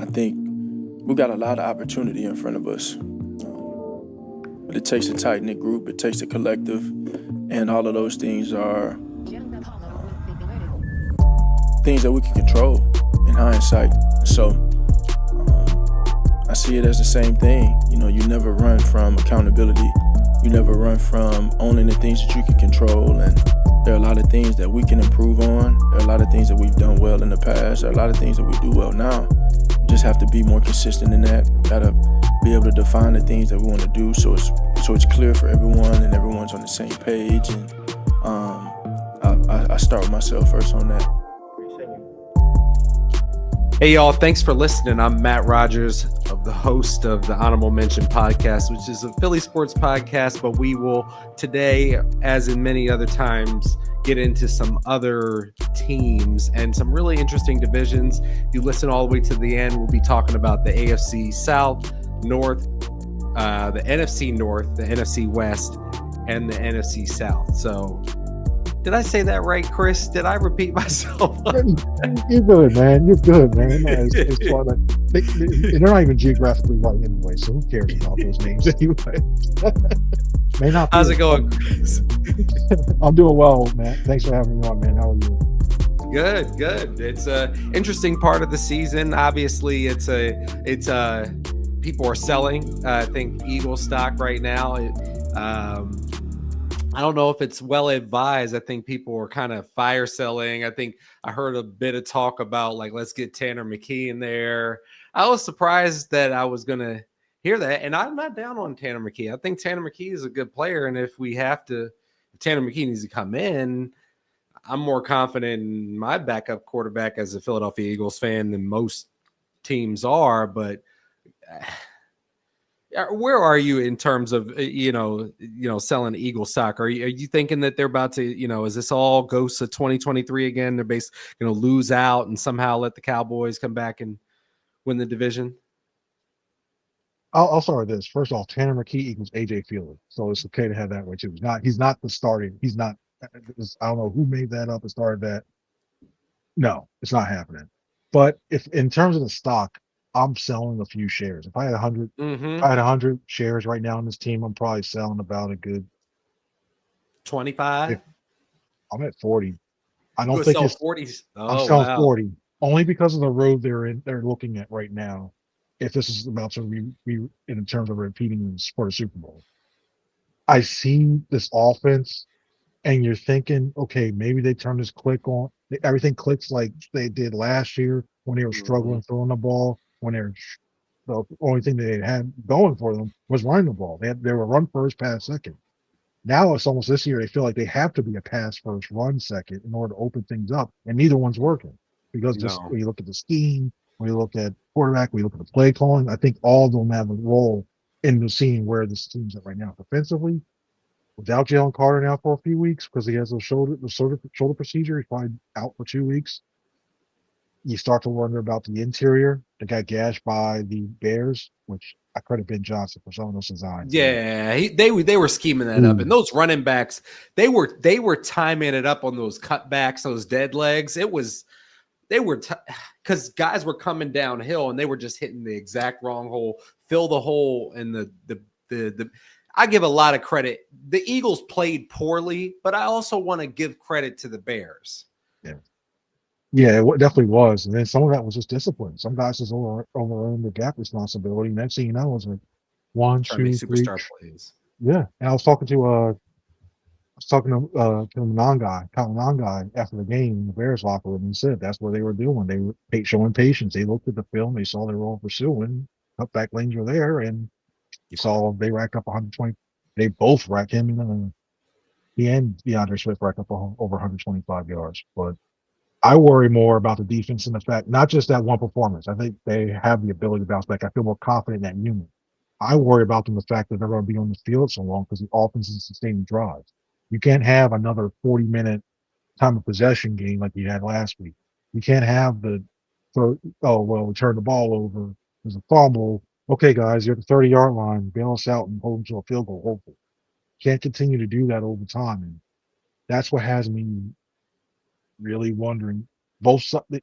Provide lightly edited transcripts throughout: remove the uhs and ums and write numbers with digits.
I think we got a lot of opportunity in front of us. But it takes a tight-knit group, it takes a collective, and all of those things are things that we can control in hindsight. So I see it as the same thing. You know, you never run from accountability. You never run from owning the things that you can control. And there are a lot of things that we can improve on. There are a lot of things that we've done well in the past. There are a lot of things that we do well now. We just have to be more consistent in that. We gotta be able to define the things that we want to do so it's clear for everyone and everyone's on the same page. And I start with myself first on that. Hey, y'all, thanks for listening. I'm Matt Rogers, the host of the Honorable Mention podcast, which is a Philly sports podcast, but we will today, as in many other times, get into some other teams and some really interesting divisions. If you listen all the way to the end, we'll be talking about the AFC South, North, the NFC North, the NFC West, and the NFC South. So, did I say that right, Chris? Did I repeat myself? You're good, man. You're good, man. It's fun. They're not even geographically right anyway, so who cares about those names anyway? May not. How's it going, Chris? I'm doing well, man. Thanks for having me on, man. How are you? Good. It's a interesting part of the season. Obviously, it's people are selling. I think Eagle stock right now. I don't know if it's well advised. I think people are kind of fire selling. I think I heard a bit of talk about let's get Tanner McKee in there. I was surprised that I was going to hear that. And I'm not down on Tanner McKee. I think Tanner McKee is a good player. And if Tanner McKee needs to come in, I'm more confident in my backup quarterback as a Philadelphia Eagles fan than most teams are. But where are you in terms of selling Eagle stock? Are you thinking that they're about to is this all ghosts of 2023 again? They're basically going to lose out and somehow let the Cowboys come back and win the division? I'll start with this. First off, Tanner McKee equals AJ Feeler, so it's okay to have that way too. He's not the starting. He's not. I don't know who made that up and started that. No, it's not happening. But if in terms of the stock, I'm selling a few shares. If I had 100, if I had 100 shares right now in this team, I'm probably selling about a good 25. I'm at 40. I don't think it's 40. I'm selling 40 only because of the road they're looking at right now. If this is about to be in terms of repeating for the Super Bowl, I see this offense, and you're thinking, okay, maybe they turn this click on. Everything clicks like they did last year when they were struggling throwing the ball. When the only thing they had going for them was running the ball. They were run first, pass second. Now it's almost this year they feel like they have to be a pass first, run second in order to open things up, and neither one's working because when you look at the scheme, when you look at quarterback, when you look at the play calling, I think all of them have a role in the seeing where this team's at right now. Defensively, without Jalen Carter now for a few weeks because he has a shoulder procedure, he's probably out for 2 weeks. You start to wonder about the interior. They got gashed by the Bears, which I credit Ben Johnson for some of those designs. Yeah, they were scheming that up, and those running backs they were timing it up on those cutbacks, those dead legs. Because guys were coming downhill and they were just hitting the exact wrong hole, fill the hole, and the. I give a lot of credit. The Eagles played poorly, but I also want to give credit to the Bears. Yeah, it definitely was. And then some of that was just discipline. Some guys just overrun the gap responsibility. Next thing you know, it was like 1, 2, 3. Superstar plays. Yeah. And I was talking to the non guy after the game in the Bears locker room, and he said that's what they were doing. They were showing patience. They looked at the film, they saw they were all pursuing, cutback lanes were there, and you saw they racked up 120. They both racked him, and he and DeAndre Swift racked up over 125 yards. But I worry more about the defense and the fact, not just that one performance. I think they have the ability to bounce back. I feel more confident in that unit. I worry about them the fact that they're going to be on the field so long because the offense is sustaining drives. You can't have another 40-minute time of possession game like you had last week. You can't have we turn the ball over. There's a fumble. Okay, guys, you're at the 30-yard line. Bail us out and hold them to a field goal, hopefully. Can't continue to do that over time. And that's what has me really wondering.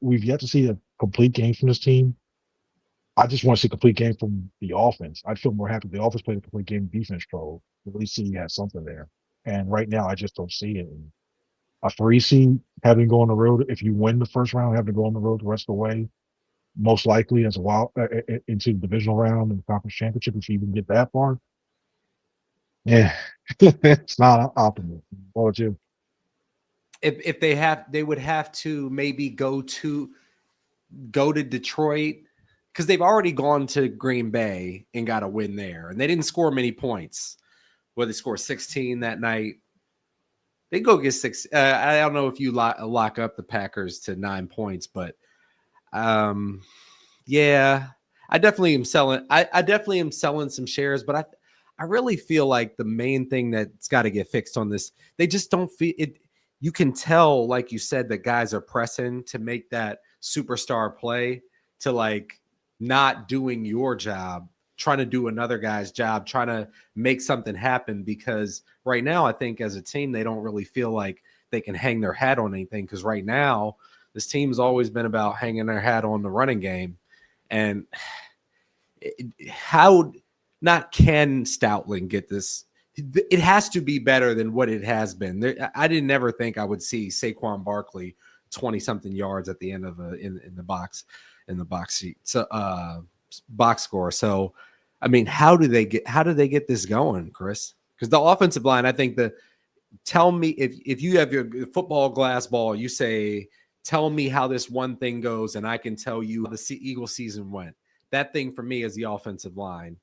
We've yet to see a complete game from this team. I just want to see a complete game from the offense. I'd feel more happy if the offense played a complete game of defense control. At least see you have something there. And right now, I just don't see it. And a 3 seed having to go on the road, if you win the first round, having to go on the road the rest of the way, most likely as a wild into the divisional round and the conference championship, if you even get that far. Yeah, it's not optimal. What would you? If they would have to maybe go to Detroit, because they've already gone to Green Bay and got a win there, and they didn't score many points. Well, they scored 16 that night. They go get 6. I don't know if you lock up the Packers to 9 points, but yeah, I definitely am selling. I definitely am selling some shares, but I really feel like the main thing that's got to get fixed on this, they just don't feel it. You can tell, like you said, that guys are pressing to make that superstar play, to like not doing your job, trying to do another guy's job, trying to make something happen. Because right now, I think as a team, they don't really feel like they can hang their hat on anything. Because right now, this team's always been about hanging their hat on the running game. And how not can Stoutland get this? It has to be better than what it has been. I didn't ever think I would see Saquon Barkley 20-something yards at the end of in the box seat. So box score. So I mean, how do they get this going, Chris? Because the offensive line, I think tell me if you have your football glass ball, you say, tell me how this one thing goes, and I can tell you how the Eagle season went. That thing for me is the offensive line.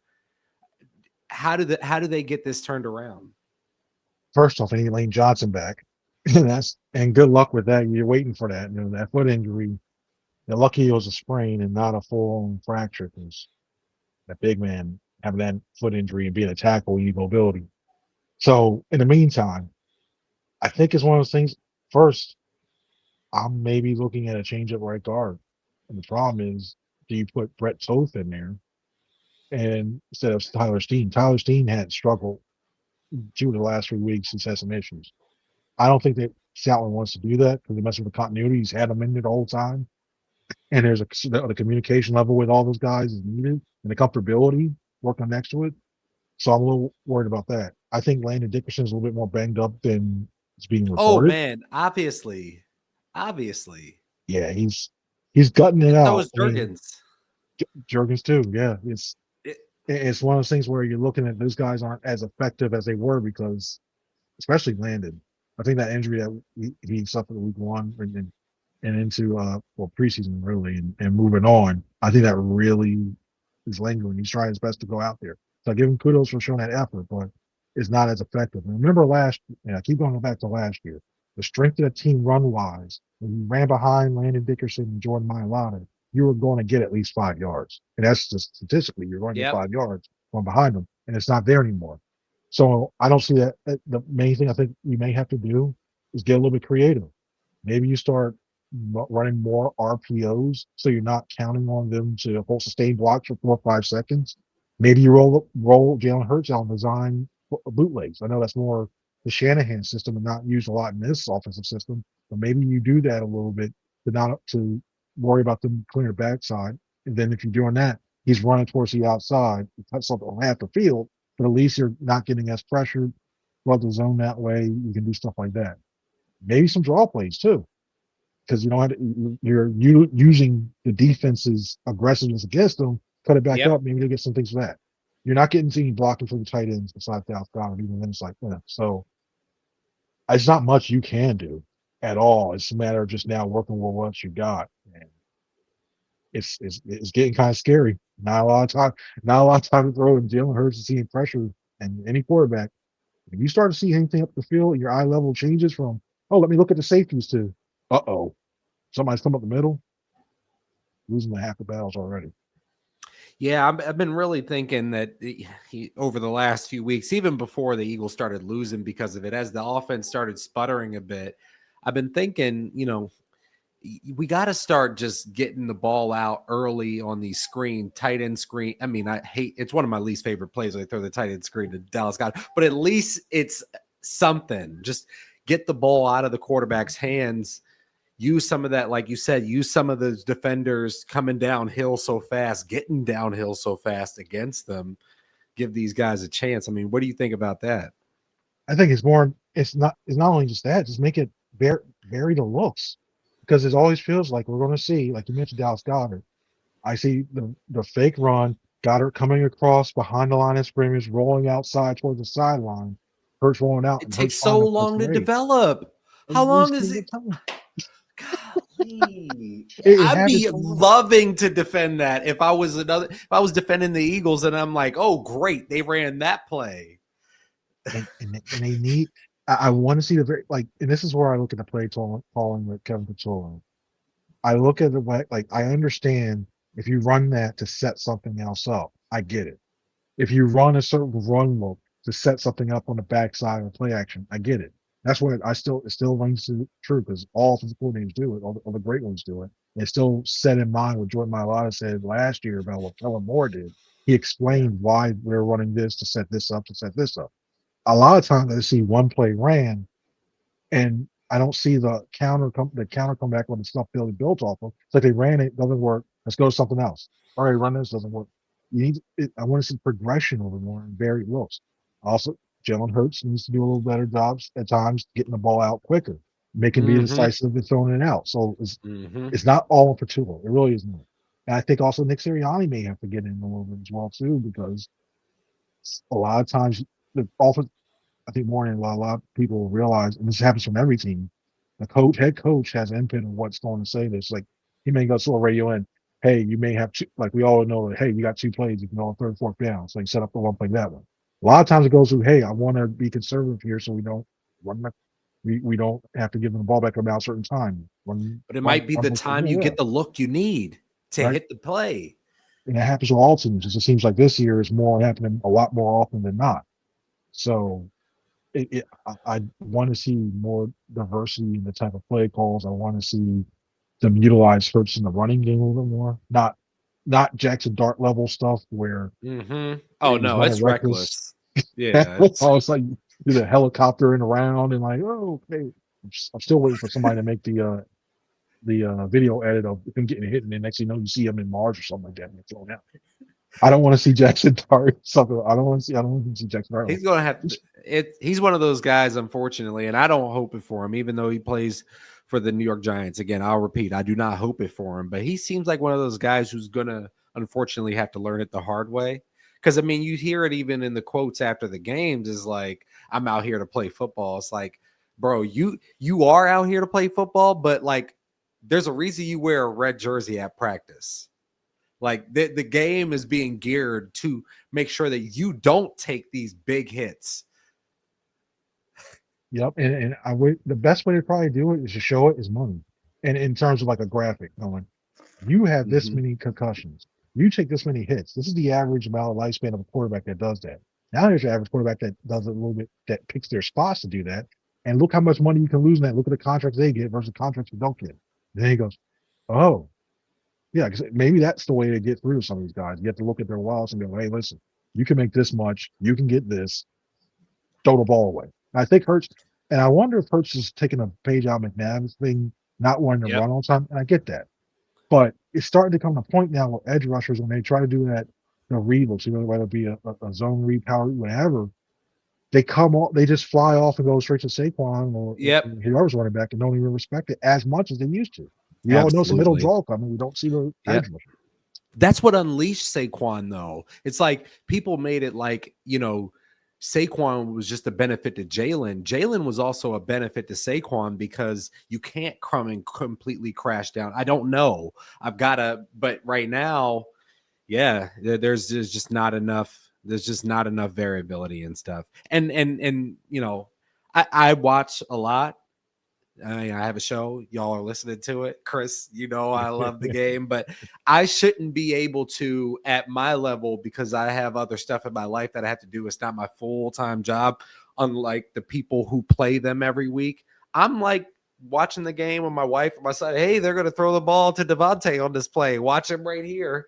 How do they get this turned around? First off, I need Lane Johnson back. and good luck with that. You're waiting for that. That foot injury. You're lucky it was a sprain and not a full-on fracture, because that big man having that foot injury and being a tackle, you need mobility. So in the meantime, I think it's one of those things. First, I'm maybe looking at a change at right guard. And the problem is, do you put Brett Toth in there and instead of Tyler Steen? Tyler Steen had struggled 2 of the last 3 weeks. He's had some issues. I don't think that Stoutland wants to do that because he messes with the continuity. He's had them in there the whole time. And there's the communication level with all those guys is needed, and the comfortability working next to it. So I'm a little worried about that. I think Landon Dickerson's a little bit more banged up than it's being Oh reported. man, obviously. Yeah, he's gutting it And so out. is I mean, Jurgens. Jurgens too. Yeah, It, it's one of those things where you're looking at those guys aren't as effective as they were because, especially Landon. I think that injury that he suffered week 1 and into preseason really and moving on, I think that really is lingering. He's trying his best to go out there. So I give him kudos for showing that effort, but it's not as effective. And remember I keep going back to last year, the strength of the team run wise, when you ran behind Landon Dickerson and Jordan Mailata, you were going to get at least 5 yards. And that's just statistically, you're going to get 5 yards going behind them, and it's not there anymore. So I don't see that. The main thing I think we may have to do is get a little bit creative. Maybe you start running more RPOs so you're not counting on them to hold sustained blocks for 4 or 5 seconds. Maybe you roll Jalen Hurts out and design bootlegs. I know that's more the Shanahan system and not used a lot in this offensive system, but maybe you do that a little bit to worry about them clearing the backside. And then if you're doing that, he's running towards the outside. You cut something on half the field, but at least you're not getting as pressured. Flood the zone that way. You can do stuff like that. Maybe some draw plays too, because you don't you're using the defense's aggressiveness against them. Cut it back up. Maybe you'll get some things for that. You're not getting any blocking from the tight ends besides the outside, even then it's like, so it's not much you can do at all. It's a matter of just now working with what you got. And it's getting kind of scary. Not a lot of time to throw, and Jalen Hurts is seeing pressure, and any quarterback. If you start to see anything up the field, your eye level changes from, let me look at the safeties to, somebody's come up the middle, losing the half the battles already. Yeah, I've been really thinking that he over the last few weeks, even before the Eagles started losing because of it, as the offense started sputtering a bit, I've been thinking, we got to start just getting the ball out early on these tight end screen. I mean, it's one of my least favorite plays when they throw the tight end screen to Dallas Goedert, but at least it's something. Just get the ball out of the quarterback's hands. use some of that, like you said, use some of those defenders coming downhill so fast, getting downhill so fast against them, give these guys a chance. I mean, what do you think about that? I think it's not only just that, just make it vary the looks, because it always feels like we're going to see, like you mentioned, Dallas Goddard. I see the fake run, Goddard coming across behind the line of scrimmage, rolling outside towards the sideline, Hurts rolling out, It and takes Hurts so finding the long to great. develop. How long is it? Time. Golly. It I'd be happens so long. loving to defend that if I was defending the Eagles and I'm like, oh great, they ran that play. And they need. I want to see the very, like, and this is where I look at the play calling with Kevin Patullo. I look at the way, like, I understand if you run that to set something else up, I get it. If you run a certain run look to set something up on the backside of play action, I get it. That's what it still rings true, because all offensive coordinators do it, all the great ones do it. It's still set in mind what Jordan Mailata said last year about what Kellen Moore did. He explained why they're running this to set this up, to set this up. A lot of times I see one play ran, and I don't see the counter come back when the stuff built off of. It's like they ran it, doesn't work. Let's go to something else. All right, run this, doesn't work. I want to see progression over more and varied looks. Also, Jalen Hurts needs to do a little better jobs at times getting the ball out quicker, making be decisive and throwing it out. So it's not all for Tua. It really is not. And I think also Nick Sirianni may have to get in a little bit as well too, because a lot of times the offense, I think more than a lot of people realize, and this happens from every team, the head coach has input on what's going to say this. Like, he may go to a radio in, hey, you may have two, like we all know, hey, you got 2 plays, you can go on 3rd, 4th down. So you set up the one play that one. A lot of times it goes through, hey, I want to be conservative here so we don't run we don't have to give them the ball back about a certain time. But it might be the time you get the look you need to hit the play. And it happens with all teams. It just seems like this year is more happening a lot more often than not. So I want to see more diversity in the type of play calls. I want to see them utilize Hurts in the running game a little bit more. Not Jackson Dart level stuff where oh no, it's reckless. Yeah. It's like do the helicopter and around and like, oh, okay. I'm still waiting for somebody to make the video edit of him getting hit, and then next thing you know, you see him in Mars or something like that and they're thrown out. I don't want to see Jackson Dart something. I don't want to see Jackson Dart. He's gonna have to, he's one of those guys, unfortunately, and I don't hope it for him, even though he plays for the New York Giants. Again, I'll repeat, I do not hope it for him, but he seems like one of those guys who's gonna unfortunately have to learn it the hard way. Because I mean, you hear it even in the quotes after the games, is like, I'm out here to play football. It's like, bro, you are out here to play football, but like, there's a reason you wear a red jersey at practice. Like the game is being geared to make sure that you don't take these big hits. Yep, and the best way to probably do it is to show it is money, and in terms of like a graphic, going, you have this many concussions, you take this many hits. This is the average amount of lifespan of a quarterback that does that. Now there's your average quarterback that does it a little bit, that picks their spots to do that, and look how much money you can lose in that. Look at the contracts they get versus the contracts you don't get. And then he goes, oh. Yeah, because maybe that's the way to get through to some of these guys. You have to look at their wallets and go, hey, listen, you can make this much, you can get this, throw the ball away. And I think Hurts, and I wonder if Hurts is taking a page out of McNabb's thing, not wanting to run all the time, and I get that. But it's starting to come to a point now where edge rushers, when they try to do that, read looks, whether it be a zone read, power, whatever, they just fly off and go straight to Saquon or whoever's running back and don't even respect it as much as they used to. We all know it's a middle draw coming. We don't see the edge rusher. That's what unleashed Saquon, though. It's like people made it like, Saquon was just a benefit to Jalen. Jalen was also a benefit to Saquon because you can't come and completely crash down. I don't know. But right now, there's just not enough. There's just not enough variability and stuff. And I watch a lot. I have a show. Y'all are listening to it. Chris, I love the game, but I shouldn't be able to at my level because I have other stuff in my life that I have to do. It's not my full-time job, unlike the people who play them every week. I'm like watching the game with my wife and my son. Hey, they're going to throw the ball to Devontae on this play. Watch him right here.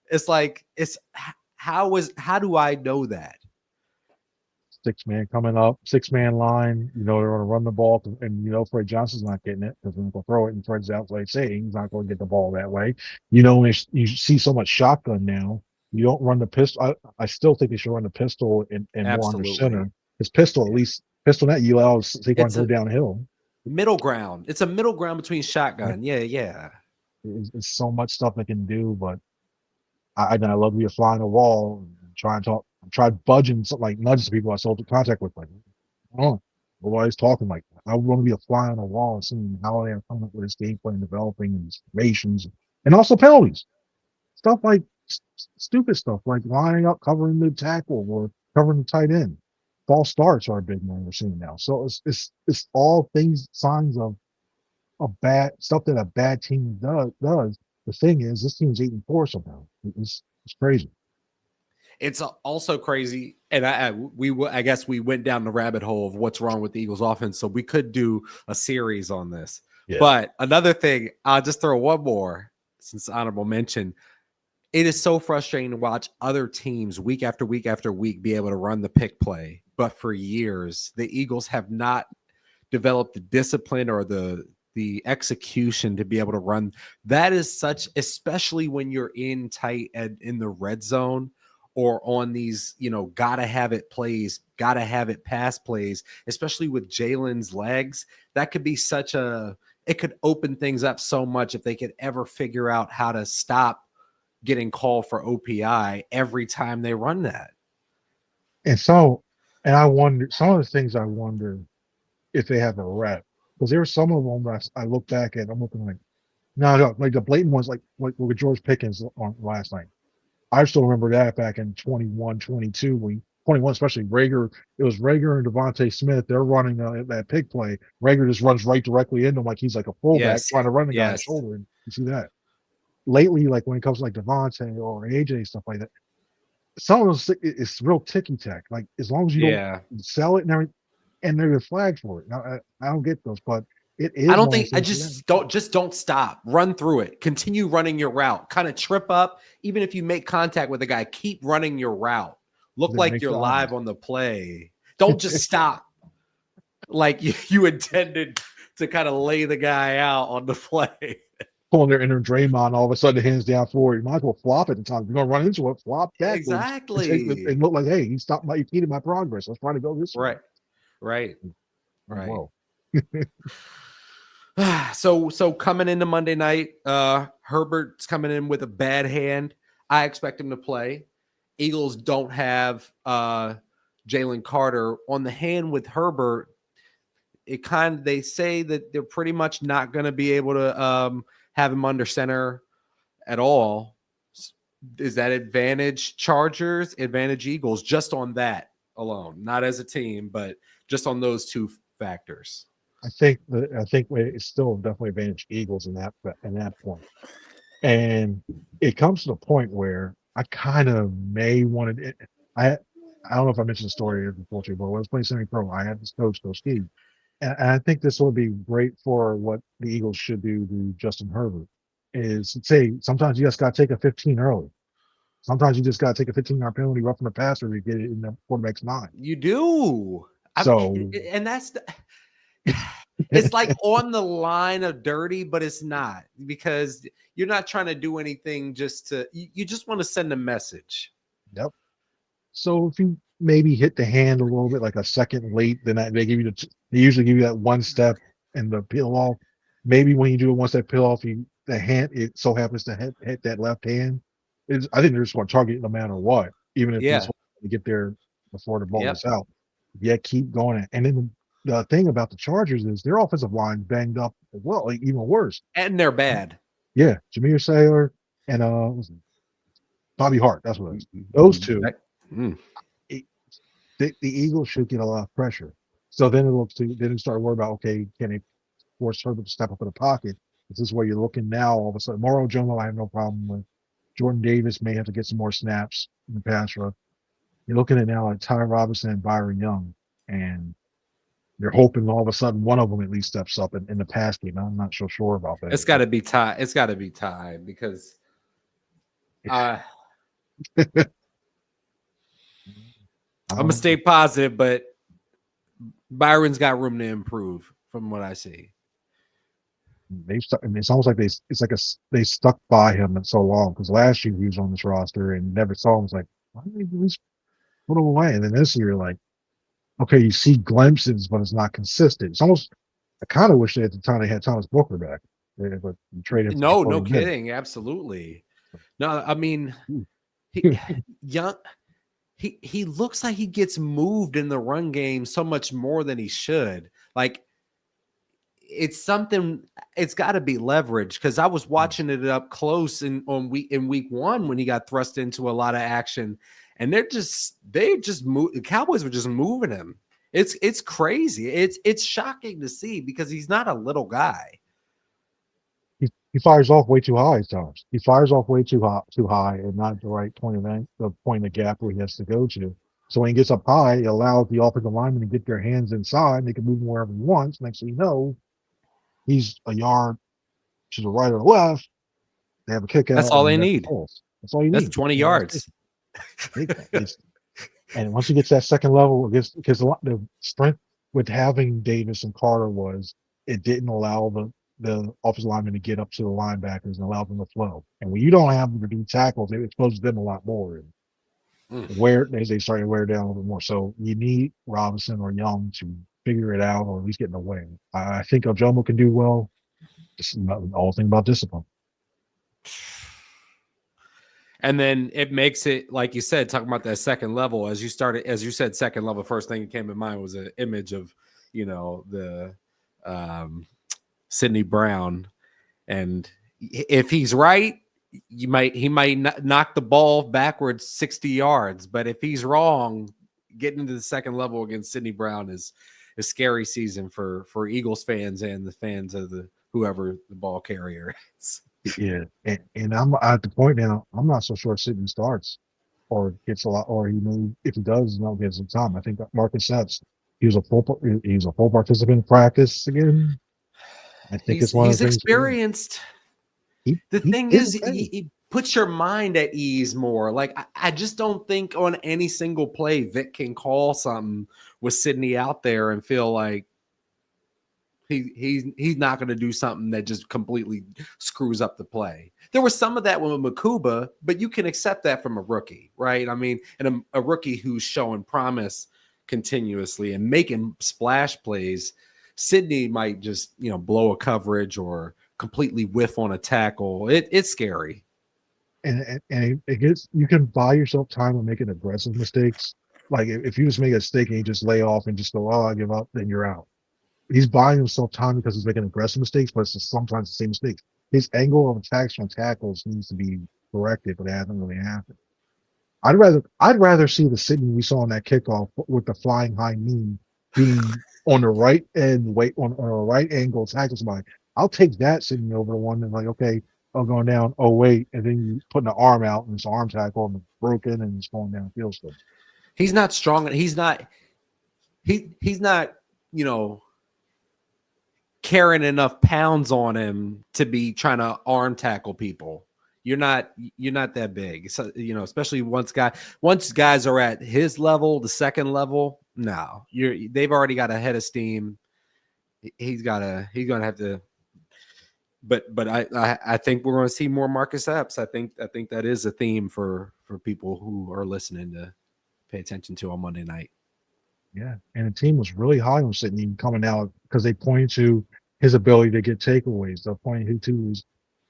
It's like, how do I know that? 6-man coming up, 6-man line. They're going to run the ball, and Fred Johnson's not getting it because when they throw it and Fred's out like saying he's not going to get the ball that way. When you see so much shotgun now, you don't run the pistol. I still think they should run the pistol and more under center. His pistol, at least pistol net, you allow Saquon to go downhill. Middle ground. It's a middle ground between shotgun. Yeah. It's so much stuff they can do, but I love to be a fly on the wall and try and talk. Try budging something like nudges people I sold to contact with. Like, nobody's talking like that. I want to be a fly on the wall and seeing how they are coming up with this game plan, developing and these formations, and also penalties. Stuff like stupid stuff like lining up, covering the tackle or covering the tight end. False starts are a big one we're seeing now. So it's all things, signs of a bad stuff that a bad team does. The thing is, this team's 8-4 somehow. It's crazy. It's also crazy, and I guess we went down the rabbit hole of what's wrong with the Eagles offense, so we could do a series on this. Yeah. But another thing, I'll just throw one more, since honorable mention. It is so frustrating to watch other teams week after week after week be able to run the pick play, but for years, the Eagles have not developed the discipline or the execution to be able to run. That is such, especially when you're in tight and in the red zone, or on these, gotta have it plays, gotta have it pass plays, especially with Jalen's legs. That could be it could open things up so much if they could ever figure out how to stop getting called for OPI every time they run that. And I wonder, some of the things I wonder if they have a rep, because there were some of them that I look back at, I'm looking like, no, like the blatant ones, like with George Pickens on last night. I still remember that back in 21, 22, 21, especially Rager. It was Rager and Devontae Smith. They're running that pick play. Rager just runs right directly into him like he's like a fullback trying to run the guy's shoulder. And you see that. Lately, like when it comes to like Devontae or AJ, stuff like that, some of those, it's real ticky-tack. Like as long as you don't sell it and everything, and they're flagged for it. Now, I don't get those, but it is. I don't think don't stop. Run through it. Continue running your route. Kind of trip up. Even if you make contact with a guy, keep running your route. Look like you're live on the play. Don't just stop. Like you intended to kind of lay the guy out on the play. Pulling their inner Draymond, all of a sudden the hands down forward. You might as well flop at the time. You're gonna run into it, flop back. Exactly. And look like, hey, you stopped my, you impeded my progress. Let's try to go this way. Right. So coming into Monday night, Herbert's coming in with a bad hand. I expect him to play. Eagles don't have Jalen Carter on the hand with Herbert. They say that they're pretty much not going to be able to have him under center at all. Is that advantage Chargers, advantage Eagles, just on that alone, not as a team, but just on those two factors? I think it's still definitely advantage Eagles in that point. And it comes to the point where I kind of may want to. I don't know if I mentioned the story before, but when I was playing semi-pro, I had this coach, Coach Steve, and I think this would be great for what the Eagles should do to Justin Herbert. Is say sometimes you just got to take a 15 early. Sometimes you just got to take a 15-yard penalty, roughing the passer to get it in the quarterback's mind. You do. And that's it's like on the line of dirty, but it's not, because you're not trying to do anything you just want to send a message. Yep. So if you maybe hit the hand a little bit, like a second late, then they give you they usually give you that one step and the peel off. Maybe when you do a one step peel off, the hand, it so happens to hit that left hand. I think they're just going to target no matter what, even if they get there before the ball is out. Yeah, keep going. And then the thing about the Chargers is their offensive line banged up as well, like even worse. And they're bad. Yeah, Jameer Saylor and Bobby Hart. That's what it is. Those two. The Eagles should get a lot of pressure. So then you start worrying about, okay, can they force Herbert to step up in the pocket? This is where you're looking now. All of a sudden, Mauro Jomo, I have no problem with. Jordan Davis may have to get some more snaps in the pass rush. You're looking at now like Ty Robinson and Byron Young, and you're hoping all of a sudden one of them at least steps up in the pass game. I'm not so sure about that. It's got to be Ty. It's got to be Ty because I I'm gonna stay positive, but Byron's got room to improve from what I see. It's almost like they stuck by him so long because last year he was on this roster and never saw him. It's like, why did they at least put him away? And then this year, like, okay, you see glimpses, but it's not consistent. It's almost, I kind of wish they at the time they had Thomas Booker back, but traded. No kidding, absolutely. No, I mean, he looks like he gets moved in the run game so much more than he should. Like, it's something. It's got to be leverage because I was watching it up close in week one when he got thrust into a lot of action, and they just moved. The Cowboys were just moving him. It's crazy. It's shocking to see because he's not a little guy. He fires off way too high at times. He fires off way too high, and not the right point of the gap where he has to go to. So when he gets up high, it allows the offensive lineman to get their hands inside. And they can move him wherever he wants. Next thing you know, he's a yard to the right or left. They have a kick out. That's all they need. That's all you need. That's 20 yards. And once he gets that second level, because the strength with having Davis and Carter was it didn't allow the offensive lineman to get up to the linebackers and allow them to flow. And when you don't have them to do tackles, it exposes them a lot more. And they started to wear down a little bit more. So you need Robinson or Young to figure it out or at least get in the way. I think Ojomo can do well. Just all thing about discipline. And then it makes it, like you said, talking about that second level, as you said, second level, first thing that came to mind was an image of, the Sidney Brown. And if he's right, he might knock the ball backwards 60 yards. But if he's wrong, getting into the second level against Sidney Brown is a scary season for Eagles fans and the fans of whoever the ball carrier is. Yeah, and I'm at the point now. I'm not so sure Sidney starts or gets a lot, or if he does, get some time. I think that Marcus Epps, he was a full participant in practice again. I think it's one of the things. He's experienced. The thing is, he puts your mind at ease more. Like I just don't think on any single play Vic can call something with Sidney out there and feel like he's not going to do something that just completely screws up the play. There was some of that with Makuba, but you can accept that from a rookie, right? I mean, and a rookie who's showing promise continuously and making splash plays. Sidney might just, blow a coverage or completely whiff on a tackle. It's scary. And it gets, you can buy yourself time on making aggressive mistakes. Like if you just make a mistake and you just lay off and just go, I give up, then you're out. He's buying himself time because he's making aggressive mistakes, but it's just sometimes the same mistakes. His angle of attacks from tackles needs to be corrected, but it hasn't really happened. I'd rather see the Sidney we saw on that kickoff with the flying high knee being on the right end, on a right angle, tackle somebody. I'll take that Sidney over the one and like, okay, going down, wait, and then you putting the arm out and it's arm tackle and it's broken and it's going downfield. So he's not strong. He's not, carrying enough pounds on him to be trying to arm tackle people. You're not that big. So, especially once guys are at his level, the second level, no, they've already got a head of steam. He's going to have to, but I think we're going to see more Marcus Epps. I think that is a theme for people who are listening to pay attention to on Monday night. Yeah, and the team was really high on Sidney coming out because they pointed to his ability to get takeaways. They're pointing to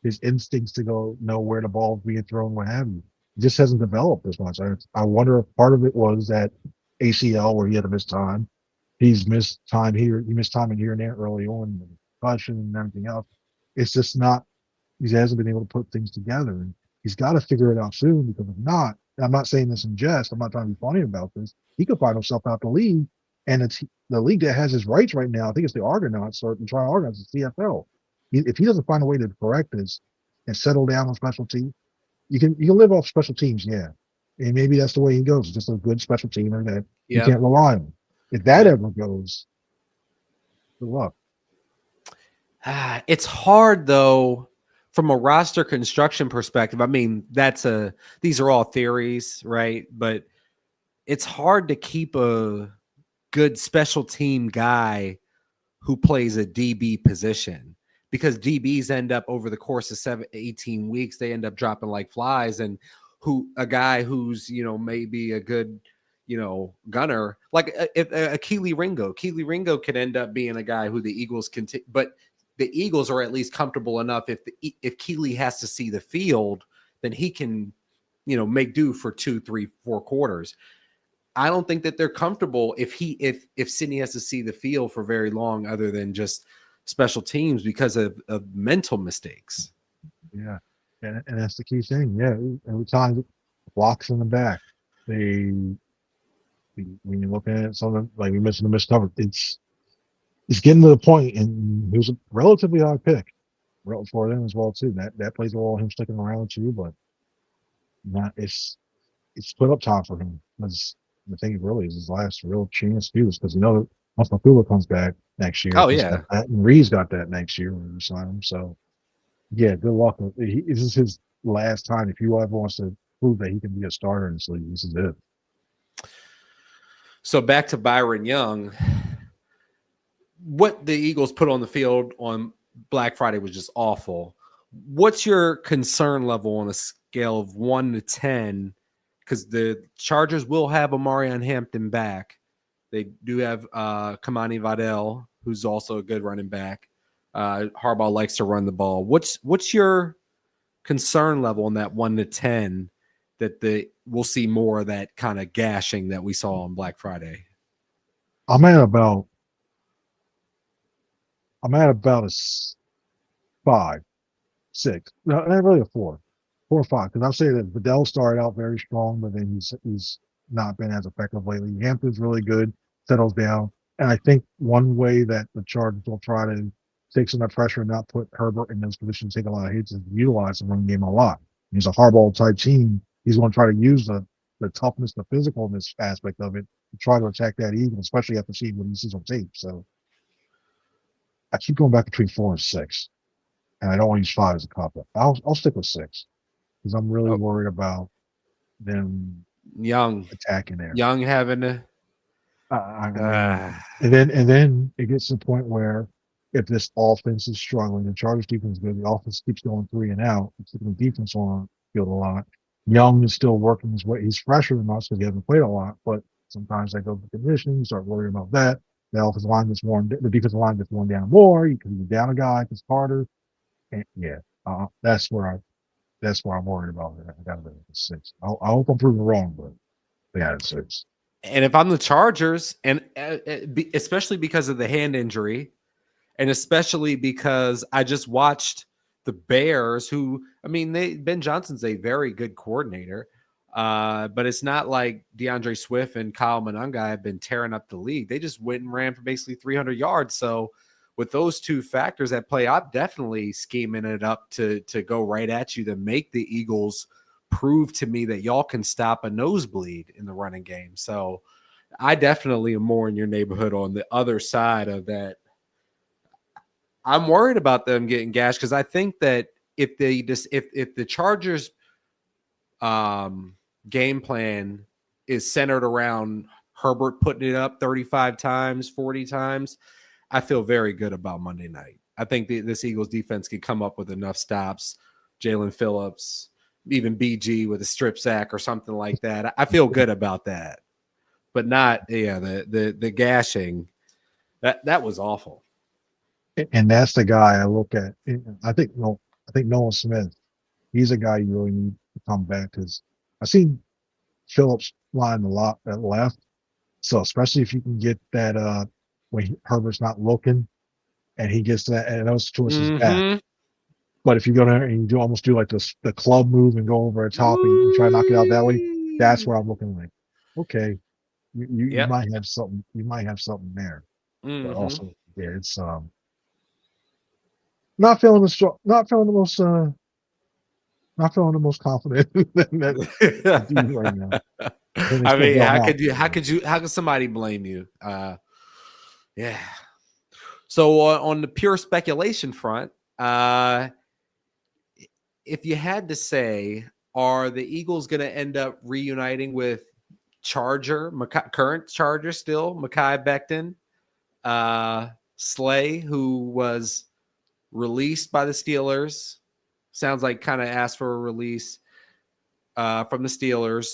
his instincts to go know where the ball is being thrown, what have you. It just hasn't developed as much. I wonder if part of it was that ACL where he had to miss time. He's missed time here. He missed time in here and there early on, and concussion and everything else. It's just not. He hasn't been able to put things together, and he's got to figure it out soon. Because if not, I'm not saying this in jest. I'm not trying to be funny about this. He could find himself out the league, and it's the league that has his rights right now. I think it's the Argonauts or the Tri Argonauts, the CFL. If he doesn't find a way to correct this and settle down on special teams, you can live off special teams, yeah. And maybe that's the way he goes. Just a good special teamer that you can't rely on. If that ever goes, good luck. It's hard though. From a roster construction perspective, I mean, these are all theories, right? But it's hard to keep a good special team guy who plays a DB position, because DBs end up over the course of 18 weeks, they end up dropping like flies. And a guy who's, maybe a good, gunner, like if Keely Ringo could end up being a guy who the Eagles can but the Eagles are at least comfortable enough if Keely has to see the field, then he can, make do for 2, 3, 4 quarters. I don't think that they're comfortable if Sidney has to see the field for very long, other than just special teams, because of mental mistakes. Yeah, and that's the key thing. Yeah, every time blocks in the back, when you're looking at something like we mentioned, the missed cover, it's getting to the point, and he was a relatively high pick for them as well too. That plays a role in him sticking around too, but not it's split up time for him. Because the thing really is his last real chance to do this, because once Makula comes back next year, Oh yeah, and Reeves got that next year when we sign him. So yeah, good luck. This is his last time. If he ever wants to prove that he can be a starter in this league, this is it. So back to Byron Young. What the Eagles put on the field on Black Friday was just awful. What's your concern level on a scale of 1 to 10? Because the Chargers will have Omarion Hampton back. They do have Kamani Vidal, who's also a good running back. Harbaugh likes to run the ball. What's your concern level on that 1 to 10 that we'll see more of that kind of gashing that we saw on Black Friday? I'm at about a 5, 6. No, not really a 4 or 5. Because I'll say that Vidal started out very strong, but then he's not been as effective lately. Hampton's really good, settles down. And I think one way that the Chargers will try to take some of that pressure and not put Herbert in those positions, take a lot of hits, and utilize the run game a lot. He's a hardball type team. He's going to try to use the toughness, the physicalness aspect of it to try to attack that Eagle, especially after seeing what he sees on tape. So I keep going back between 4 and 6, and I don't want to use 5 as a cop-up. I'll stick with 6 because I'm really worried about them attacking there. Young having to. And then it gets to the point where if this offense is struggling, the Chargers defense is good, the offense keeps going 3 and out, keeping the defense on the field a lot. Young is still working his way. He's fresher than us because he hasn't played a lot, but sometimes they go to conditioning, you start worrying about that. The offensive line gets worn, the defensive line gets worn down more. You can be down a guy, it's harder. And that's where I'm worried about it. I got to be 6. I hope I'm proven wrong, but they got it 6. And if I'm the Chargers, and especially because of the hand injury, and especially because I just watched the Bears, Ben Johnson's a very good coordinator, but it's not like DeAndre Swift and Kyle Monangai have been tearing up the league. They just went and ran for basically 300 yards. So with those two factors at play, I'm definitely scheming it up to go right at you to make the Eagles prove to me that y'all can stop a nosebleed in the running game. So I definitely am more in your neighborhood on the other side of that. I'm worried about them getting gashed because I think that if the Chargers game plan is centered around Herbert putting it up 35 times, 40 times, I feel very good about Monday night. I think this Eagles defense can come up with enough stops. Jalen Phillips, even BG with a strip sack or something like that. I feel good about that, but not the gashing. That was awful. And that's the guy I look at. I think Nolan Smith, he's a guy you really need to come back because I've seen Phillips line a lot at left. So especially if you can get that when Herbert's not looking and he gets that and those choices back. But if you go there and you almost do like the club move and go over the top and try to knock it out that way, that's where I'm looking like, okay, you might have something. You might have something there. But also, it's not feeling the most confident that right now. I mean, how could somebody blame you? Yeah. So on the pure speculation front, if you had to say, are the Eagles going to end up reuniting with Charger, current Charger still, Mekhi Becton, Slay, who was released by the Steelers. Sounds like kind of asked for a release from the Steelers.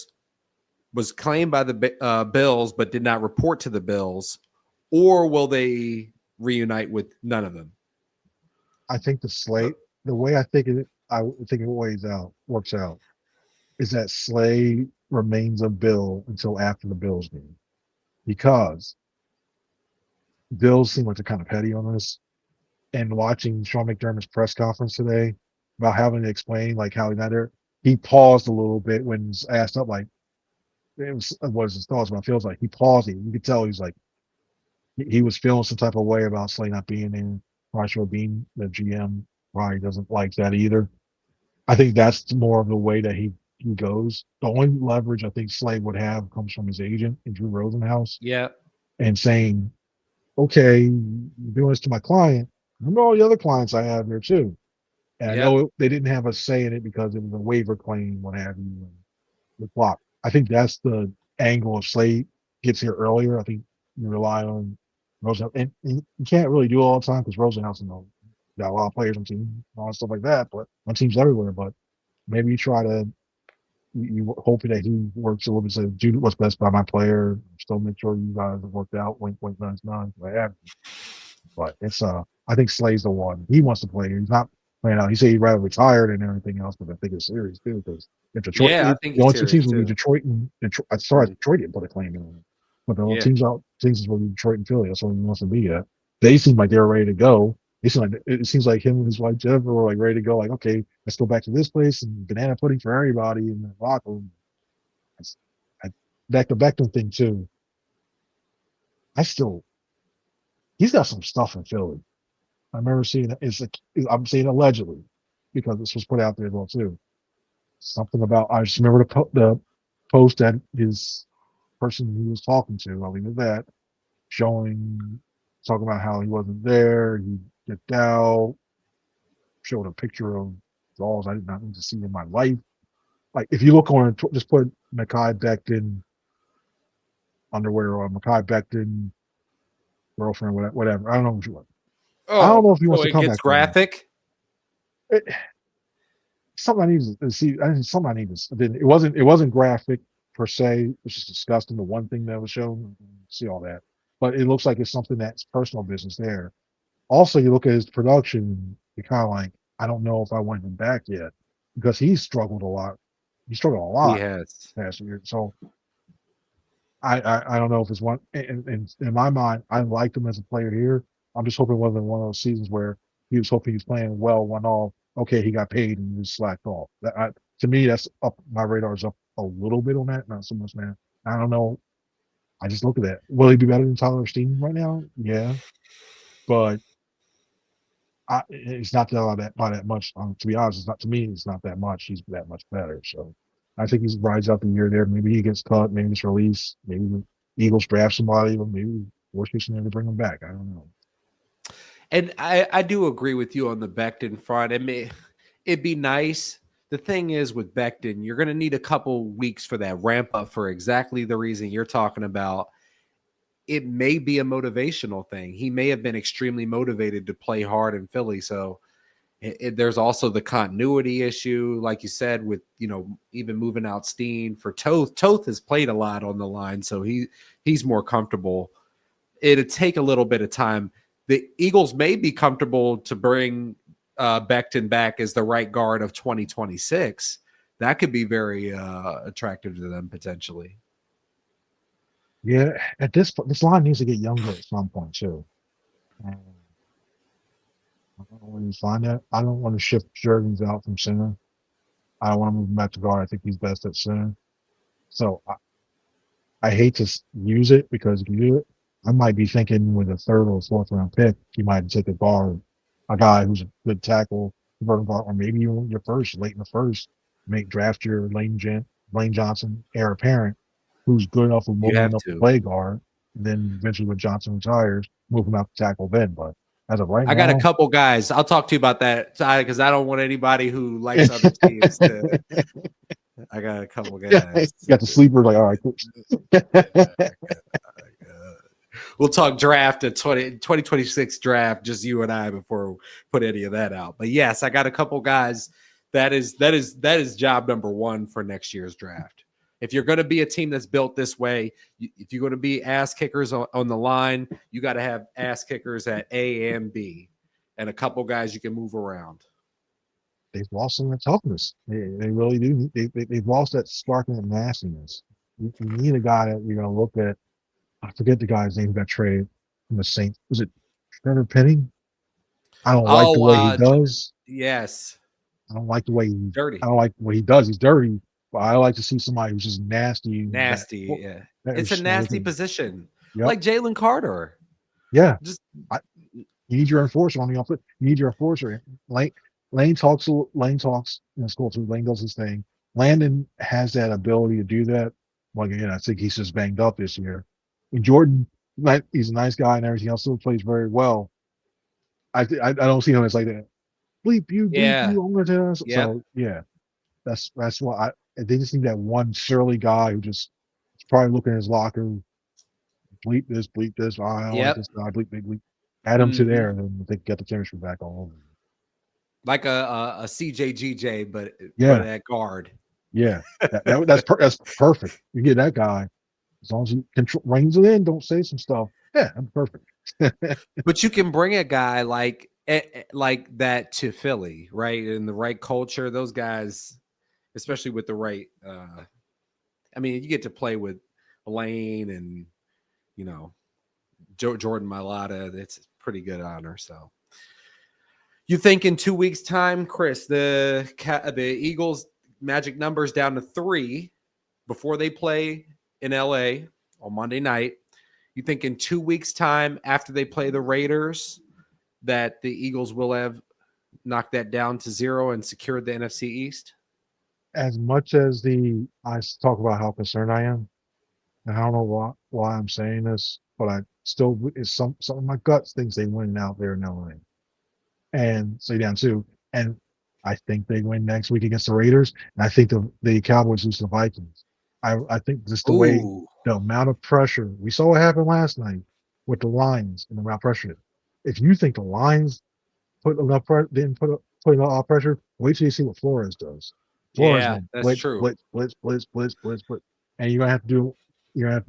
Was claimed by the Bills, but did not report to the Bills. Or will they reunite with none of them? I think the slate, the way I think it works out, is that Slay remains a Bill until after the Bills game, because Bills seem like they're kind of petty on this. And watching Sean McDermott's press conference today about having to explain like how he's not there, he paused a little bit when he's asked up like what his thoughts, but it feels like he paused. You could tell he's like he was feeling some type of way about Slay not being there. Marshall Bean, the GM, probably doesn't like that either. I think that's more of the way that he goes. The only leverage I think Slay would have comes from his agent, Drew Rosenhaus. Yeah. And saying, okay, you're doing this to my client. Remember all the other clients I have here too. And I know they didn't have a say in it because it was a waiver claim, what have you, the clock. I think that's the angle if Slay gets here earlier. I think you rely on Rosenhaus. And you can't really do it all the time because Rosenhaus got a lot of players on teams, all that stuff like that, but on teams everywhere. But maybe you try to, you hoping that he works a little bit to do what's best by my player, still make sure you guys have worked out, wink, wink, nudge, nudge, whatever. But it's, I think Slay's the one. He wants to play. He's not playing out. He said he'd rather retire than everything else, but I think it's serious too, because if Detroit, I think the only two teams will be Detroit and Detroit. As far as Detroit didn't put a claim in it. But the teams will be Detroit and Philly. That's what he wants to be at. They seem like they're ready to go. It seems like him and his wife Jennifer were like ready to go. Like, okay, let's go back to this place and banana pudding for everybody in the locker room. Back to Becton thing too. He's got some stuff in Philly. I remember seeing I'm saying allegedly because this was put out there as well too. Something about, I just remember the post that his person he was talking to, I'll leave it at that, talking about how he wasn't there, he dipped out, showed a picture of dolls I did not need to see in my life. Like, if you look on, just put Mekhi Becton underwear or Mekhi Becton girlfriend, whatever. I don't know what you want. I don't know if he wants to come back. It's graphic. Something I need to see. Something I need to. It wasn't graphic per se. It was just disgusting. The one thing that was shown, see all that, but it looks like it's something that's personal business there. Also, you look at his production, you're kind of like, I don't know if I want him back yet because he's struggled a lot. He struggled a lot. He has past year. So I don't know if it's one. And in my mind, I liked him as a player here. I'm just hoping it wasn't one of those seasons where he was hoping he's playing well, went off. Okay, he got paid and he just slacked off. To me, that's up. My radar's up a little bit on that, not so much, man. I don't know. I just look at that. Will he be better than Tyler Steen right now? Yeah, but it's not by that much. To be honest, it's not, to me. It's not that much. He's that much better. So I think he rides out the year there. Maybe he gets cut. Maybe it's released. Maybe the Eagles draft somebody. Or maybe worst case scenario, they bring him back. I don't know. And I do agree with you on the Becton front. It'd be nice. The thing is with Becton, you're going to need a couple weeks for that ramp up for exactly the reason you're talking about. It may be a motivational thing. He may have been extremely motivated to play hard in Philly. So there's also the continuity issue, like you said, with, even moving out Steen for Toth. Toth has played a lot on the line, so he's more comfortable. It'd take a little bit of time. The Eagles may be comfortable to bring Becton back as the right guard of 2026. That could be very attractive to them potentially. Yeah, at this point, this line needs to get younger at some point too. I don't know when you find that. I don't want to shift Jurgens out from center. I don't want to move him back to guard. I think he's best at center. So I hate to use it because if you do it, I might be thinking with a third or fourth round pick, you might take a guard, a guy who's a good tackle, or maybe you your first, late in the first, draft your Lane Johnson, heir apparent, who's good enough for moving up to play guard, and then eventually when Johnson retires, move him out to tackle then. But as of right now, I got a couple guys. I'll talk to you about that because I don't want anybody who likes other teams to. I got a couple Yeah, guys. got the sleeper. Like, all right, cool. We'll talk draft at 2026 draft, just you and I, before we put any of that out. But yes, I got a couple guys. That is job number one for next year's draft. If you're going to be a team that's built this way, if you're going to be ass kickers on the line, you got to have ass kickers at A and B, and a couple guys you can move around. They've lost some of the toughness. They really do. They've lost that spark and that nastiness. You need a guy that you're going to look at. I forget the guy's name who got traded from the Saints. Was it Trevor Penning? I don't like the way he does. Yes. I don't like the way he's dirty. I don't like what he does. He's dirty. But I like to see somebody who's just nasty. Nasty, yeah. It's a nasty position. Yep. Like Jalen Carter. Yeah. You need your enforcer on the offense. You need your enforcer. Lane talks in school too. Lane does his thing. Landon has that ability to do that. Well, again, I think he's just banged up this year. And Jordan, he's a nice guy and everything else, still plays very well. I don't see him as like that. Bleep you, I'm gonna tell us. Yeah. So yeah, that's why they just need that one surly guy who just is probably looking at his locker. Bleep this. I like this guy. Bleep. Add him to there, and then they get the chemistry back all over. Like a CJGJ, but at guard. Yeah, that's perfect. You get that guy as long as he reins it in. Don't say some stuff. Yeah, I'm perfect. But you can bring a guy like that to Philly, right? In the right culture, those guys, especially with the right. I mean, you get to play with Lane and Jordan Mailata. It's a pretty good honor. So, you think in 2 weeks' time, Chris, the Eagles' magic numbers down to 3 before they play in LA on Monday night? You think in 2 weeks' time, after they play the Raiders, that the Eagles will have knocked that down to 0 and secured the NFC East? As much as I talk about how concerned I am, and I don't know why I'm saying this, but I still, it's some of my guts thinks they win out there in LA. And stay down 2. And I think they win next week against the Raiders. And I think the Cowboys lose to the Vikings. I think just the way, the amount of pressure. We saw what happened last night with the Lions and the amount of pressure. If you think the Lions didn't put enough pressure, wait till you see what Flores does. That's true. Blitz. And you're gonna have to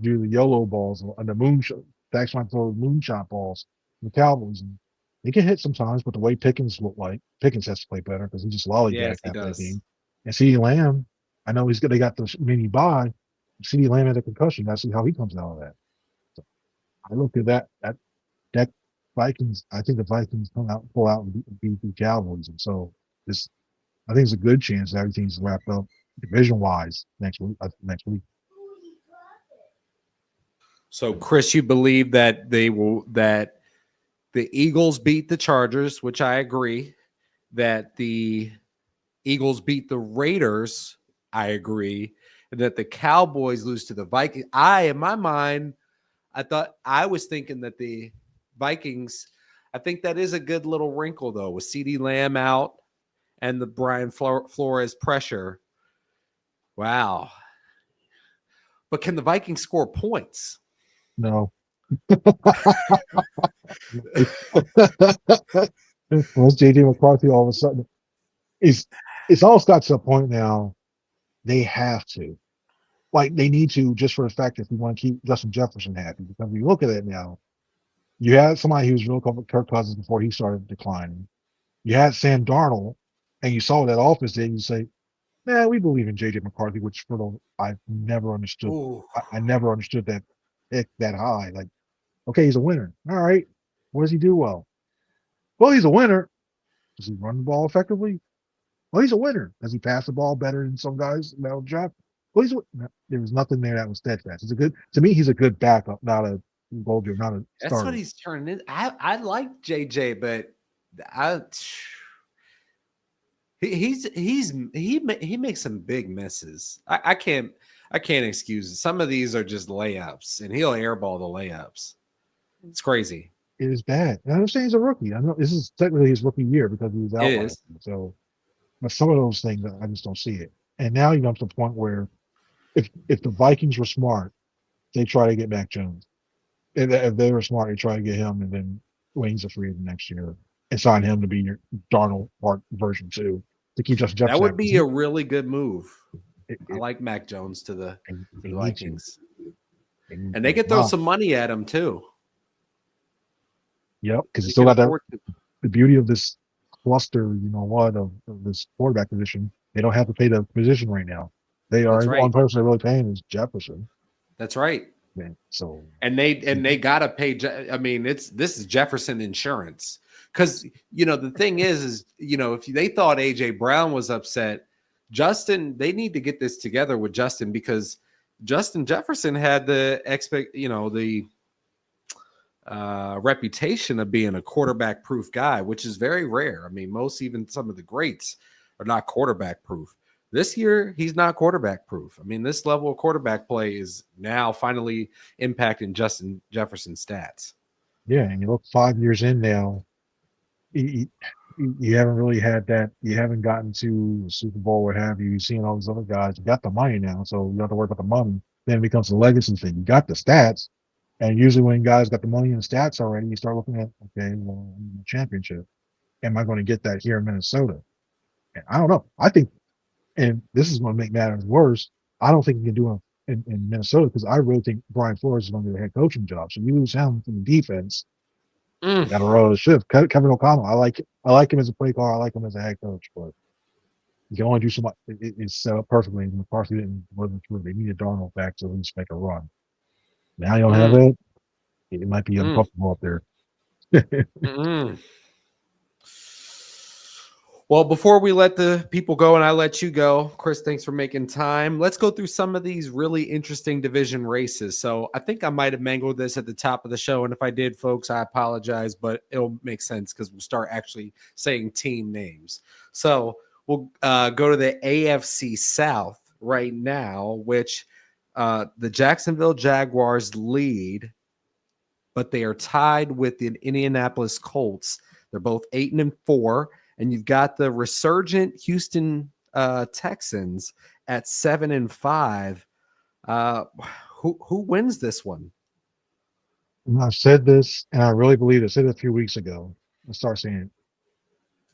do the YOLO balls and the moonshot. Dax might throw moonshot balls. The Cowboys, and they can hit sometimes, but the way Pickens has to play better because he just lollygagged that game. And CeeDee Lamb, I know they got the mini bye. CeeDee Lamb had a concussion. I see how he comes out of that. So I look at that Vikings. I think the Vikings pull out and beat the Cowboys, and so I think it's a good chance that everything's wrapped up division wise next week. So, Chris, you believe that that the Eagles beat the Chargers, which I agree. That the Eagles beat the Raiders, I agree. And that the Cowboys lose to the Vikings. In my mind, I was thinking that the Vikings, I think that is a good little wrinkle, though, with CeeDee Lamb out and the Brian Flores pressure. Wow. But can the Vikings score points? No. Once JJ McCarthy all of a sudden, it's almost got to a point now they have to. Like, they need to, just for the fact that we want to keep Justin Jefferson happy. Because when you look at it now, you had somebody who was real comfortable with Kirk Cousins before he started declining. You had Sam Darnold, and you saw what that offense did, and you say, man, we believe in JJ McCarthy, which I've never understood. I never understood that pick that high. Like, okay, he's a winner. All right. What does he do well? Well, he's a winner. Does he run the ball effectively? Well, he's a winner. Does he pass the ball better than some guys in the draft? Well, there was nothing there that was steadfast. To me, he's a good backup, not a goal getter, not a starter. That's what he's turning in. I like JJ, but he makes some big misses. I can't excuse it. Some of these are just layups, and he'll airball the layups. It's crazy. It is bad. And I'm saying he's a rookie. I know this is technically his rookie year because he was out. So, but some of those things I just don't see it. And now you come to the point where if the Vikings were smart, they try to get Mac Jones. If they were smart, they try to get him, and then when he's a free agent next year, and sign him to be your Darnold part version 2 to keep Justin That Jefferson. would be a really good move. I It, like Mac Jones to the they Vikings. and And they could throw some money at him too. Yep, because you still got that. The beauty of this cluster, of this quarterback position, they don't have to pay the position right now. They are one person they're really paying is Jefferson. That's right. Man, so and they gotta pay. I mean, this is Jefferson insurance, because the thing is if they thought AJ Brown was upset, Justin, they need to get this together with Justin, because Justin Jefferson had the reputation of being a quarterback proof guy, which is very rare. I mean, even some of the greats are not quarterback proof. This year, he's not quarterback proof. I mean, this level of quarterback play is now finally impacting Justin Jefferson's stats. Yeah, and you look 5 years in now, you haven't really had that. You haven't gotten to the Super Bowl, what have you. You've seen all these other guys. You got the money now, so you don't have to worry about the money. Then it becomes a legacy thing. You got the stats, and usually when guys got the money and the stats already, you start looking at, okay, well, I'm in the championship. Am I going to get that here in Minnesota? And I don't know. I think, and this is going to make matters worse, I don't think you can do it in Minnesota, because I really think Brian Flores is going to get a head coaching job. So you lose him from the defense. Got to roll the ship. Kevin O'Connell, I like him as a play caller. I like him as a head coach, but you can only do so much. It's set up perfectly. And McCarthy didn't wasn't through. They needed Darnold back to at least make a run. Now you don't have it. It might be uncomfortable up there. Well, before we let the people go and I let you go, Chris, thanks for making time. Let's go through some of these really interesting division races. So I think I might have mangled this at the top of the show. And if I did, folks, I apologize, but it'll make sense because we'll start actually saying team names. So we'll go to the AFC South right now, which the Jacksonville Jaguars lead, but they are tied with the Indianapolis Colts. They're both 8-4. And you've got the resurgent Houston Texans at 7-5. Who wins this one? I've said this, and I really believe it. I said it a few weeks ago. I start saying it.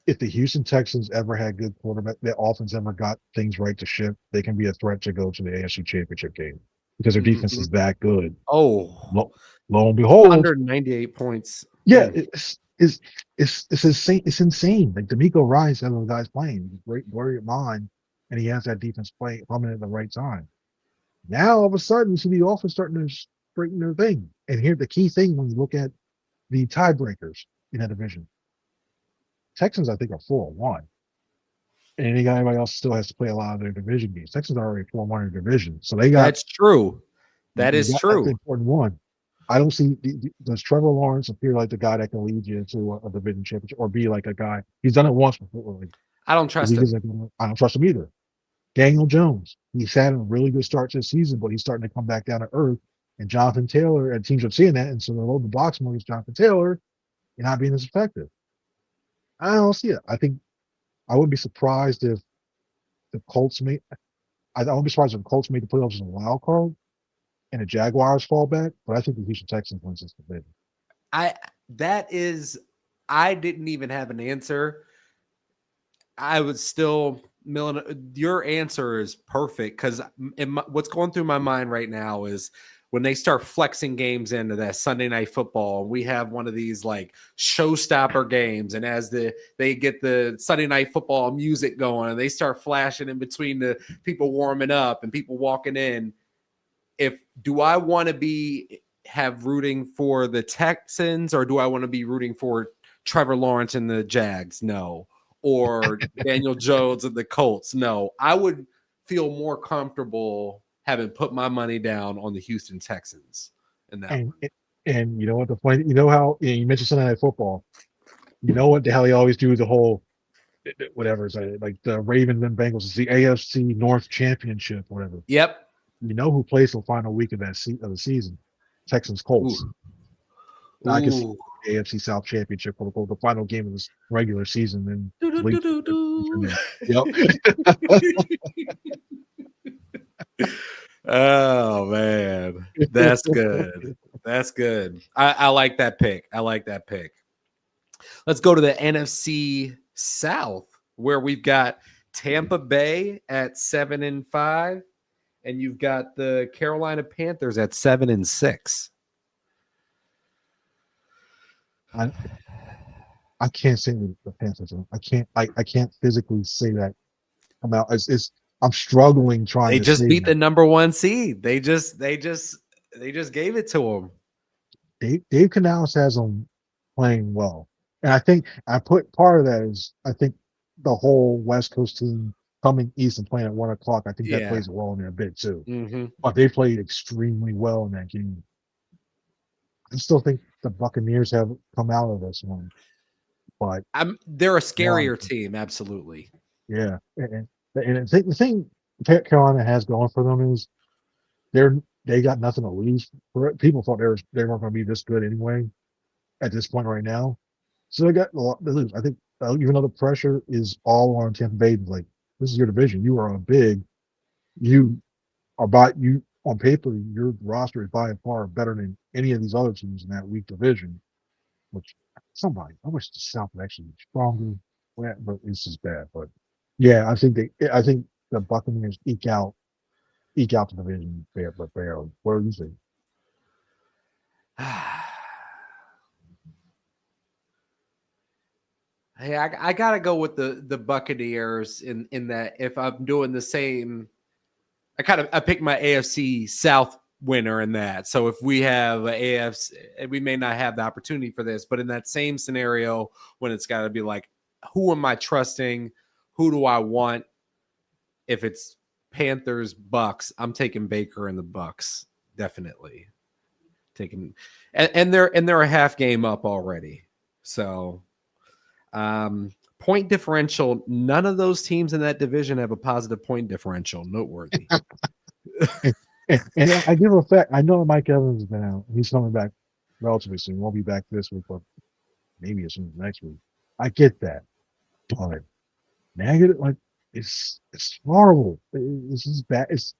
If the Houston Texans ever had good quarterback, their offense ever got things right to shift, they can be a threat to go to the AFC Championship game because their defense is that good. Oh, lo and behold, 198 points. Yeah, it's insane. It's insane. Like D'Amico Rice, one of the guys playing, great warrior mind, and he has that defense play coming at the right time. Now all of a sudden, you see the offense starting to straighten their thing. And here, the key thing when you look at the tiebreakers in that division, Texans I think are 4-1, and anybody else still has to play a lot of their division games. Texans are already 4-1 in division, so they got. That's true. That is true. That's important one. I don't see does Trevor Lawrence appear like the guy that can lead you to a division championship or be like a guy. He's done it once before. I don't trust him. I don't trust him either. Daniel Jones, he's had a really good start to the season, but he's starting to come back down to earth. And Jonathan Taylor, and teams are seeing that, and so they're loading the box more against Jonathan Taylor and not being as effective. I don't see it. I think I wouldn't be surprised if the Colts made. I wouldn't be surprised if the Colts made the playoffs as a wild card and the Jaguars fall back, but I think the Houston Texans wins this division. I didn't even have an answer. I would still, your answer is perfect because what's going through my mind right now is when they start flexing games into that Sunday Night Football, we have one of these like showstopper games, and as they get the Sunday Night Football music going and they start flashing in between the people warming up and people walking in. Do I want to have rooting for the Texans, or do I want to be rooting for Trevor Lawrence and the Jags? No. Or Daniel Jones and the Colts? No. I would feel more comfortable having put my money down on the Houston Texans in that one. And you know what the point? You know how you mentioned Sunday Night Football. You know what the hell they always do the whole whatever, like the Ravens and Bengals. It's the AFC North Championship, whatever. Yep. You know who plays the final week of the season? Texans Colts. I can see Ooh. the AFC South Championship for the final game of this regular season and lead. Do-do-do-do-do. Yep. Oh man, that's good. That's good. I like that pick. I like that pick. Let's go to the NFC South, where we've got Tampa Bay at 7-5, and you've got the Carolina Panthers at 7-6. I can't say the Panthers. I can't physically say that. I'm struggling trying They to just say beat that. the number 1 seed. They just gave it to them. Dave Canales has them playing well, and I put part of that is I think the whole West Coast team coming east and playing at 1 o'clock. I think that Yeah. plays a role in there a bit too. Mm-hmm. But they played extremely well in that game. I still think the Buccaneers have come out of this one, but They're a scarier team, absolutely. yeah, and the thing Carolina has going for them is they got nothing to lose. People thought they weren't going to be this good anyway at this point right now, so they got a lot to lose. I think even though the pressure is all on Tampa Bay, like this is your division, you are you you on paper, your roster is by far better than any of these other teams in that weak division. Which I wish the South would actually be stronger, but it's just bad. But yeah, I think the Buccaneers eke out the division but barely. What do you think? Hey, I gotta go with the Buccaneers in that if I'm doing the same, I pick my AFC South winner in that. So if we have AFC, we may not have the opportunity for this, but in that same scenario, when it's got to be like, who am I trusting? Who do I want? If it's Panthers, Bucks, I'm taking Baker and the Bucks, definitely taking, and they're a half game up already. So, point differential. None of those teams in that division have a positive point differential. Noteworthy. and I give a fact. I know Mike Evans has been out. He's coming back relatively soon. He won't be back this week, but maybe as soon as next week. I get that, but negative like it's horrible. This is bad. It's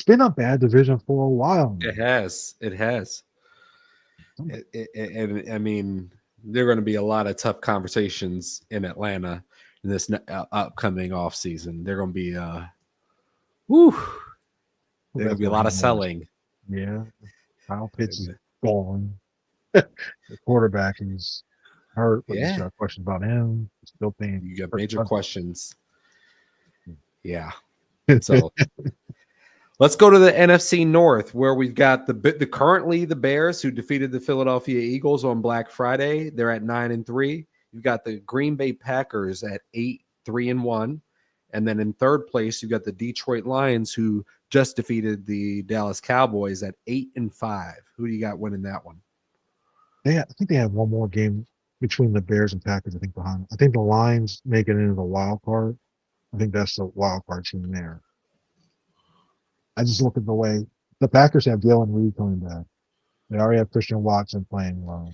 been a bad division for a while now. It has. And I mean, there are going to be a lot of tough conversations in Atlanta in this upcoming off season. They're going to be, there's going to be a lot of selling. Yeah. Kyle Pitts is gone. The quarterback is hurt, but he's got questions about him. Still paying. You got major questions. Yeah. So let's go to the NFC North, where we've got the currently the Bears, who defeated the Philadelphia Eagles on Black Friday. They're at 9-3. You've got the Green Bay Packers at 8-3-1. And then in third place, you've got the Detroit Lions, who just defeated the Dallas Cowboys at 8-5. Who do you got winning that one? I think they have one more game between the Bears and Packers, I think, behind. I think the Lions make it into the wild card. I think that's the wild card team there. I just look at the way the Packers have Jalen Reed coming back. They already have Christian Watson playing well.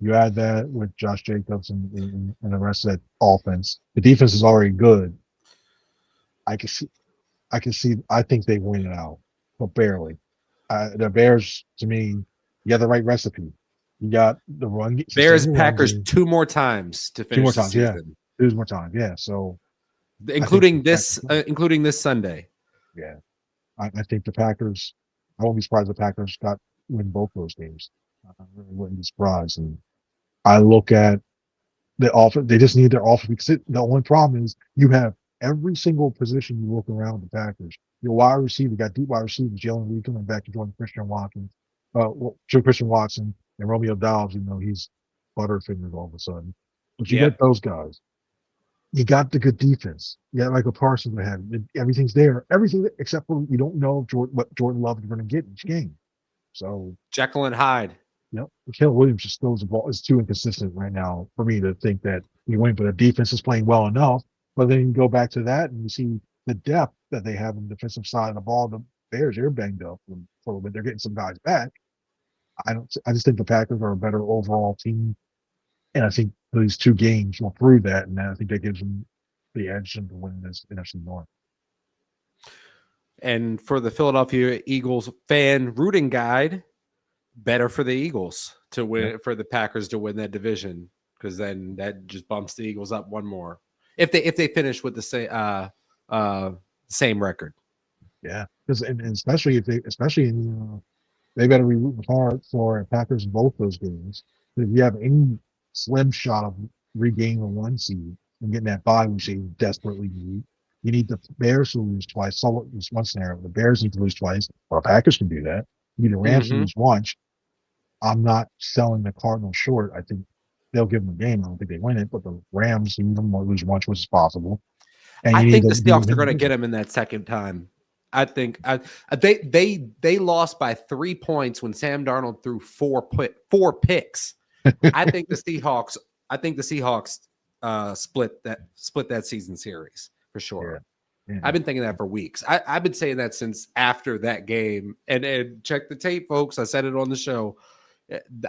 You add that with Josh Jacobs and the rest of that offense. The defense is already good. I think they win it out, but barely. The Bears, to me, you have the right recipe. You got the run. Bears, Packers, two more times to finish the season. Yeah. 2 more times, yeah. So, including this Sunday. Yeah, I think the Packers. I won't be surprised if the Packers win both those games. I really wouldn't be surprised. And I look at the offense. They just need their offense. Because the only problem is you have every single position you look around the Packers. Your wide receiver, you got deep wide receivers. Jalen Reed coming back to join Christian Watson, and Romeo Dobbs. He's butterfingers all of a sudden. But you get those guys. You got the good defense. You got Michael Parsons to have everything's there. Everything except for you don't know what Jordan Love is going to get each game. So Jekyll and Hyde. Yep. Caleb Williams just throws the ball. It's too inconsistent right now for me to think that we win, but the defense is playing well enough. But then you go back to that and you see the depth that they have on the defensive side of the ball. The Bears, they're banged up for a little bit. They're getting some guys back. I just think the Packers are a better overall team, and I think these two games will prove that, and I think that gives them the edge to win this NFC North. And for the Philadelphia Eagles fan rooting guide, better for the Eagles to win, for the Packers to win that division, because then that just bumps the Eagles up one more if they finish with the same record. Yeah, because and especially if they better be rooting hard for Packers in both those games. If you have any slim shot of regaining a 1 seed and getting that bye, which they desperately need, you need the Bears to lose twice. So it's one scenario. The Bears need to lose twice, or the Packers can do that. You need the Rams to lose once. I'm not selling the Cardinals short. I think they'll give them a game. I don't think they win it, but the Rams need them to lose once, which is possible. And I think the Seahawks are going to get them in that second time. I think they lost by 3 points when Sam Darnold threw four picks. I think the Seahawks split that season series for sure. Yeah. I've been thinking that for weeks. I've been saying that since after that game. And check the tape, folks. I said it on the show.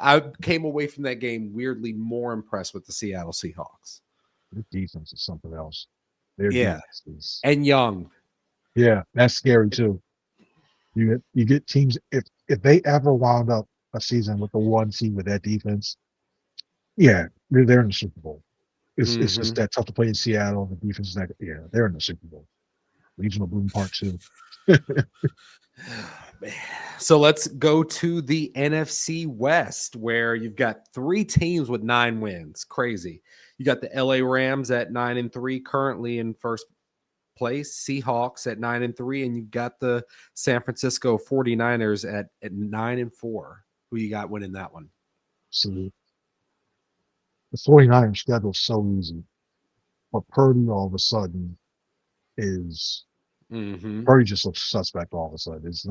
I came away from that game weirdly more impressed with the Seattle Seahawks. Their defense is something else. And young. Yeah, that's scary too. You get teams if they ever wound up a season with the 1 seed with that defense, they're in the Super Bowl. It's just that tough to play in Seattle. The defense is they're in the Super Bowl. Regional Boom Part 2. So let's go to the NFC West, where you've got 3 teams with 9 wins. Crazy. You got the LA Rams at 9-3, currently in first place. Seahawks at 9-3, and you've got the San Francisco 49ers at 9-4. Who you got winning that one? See, the 49ers schedule is so easy, but Purdy all of a sudden is Purdy just looks suspect all of a sudden. He's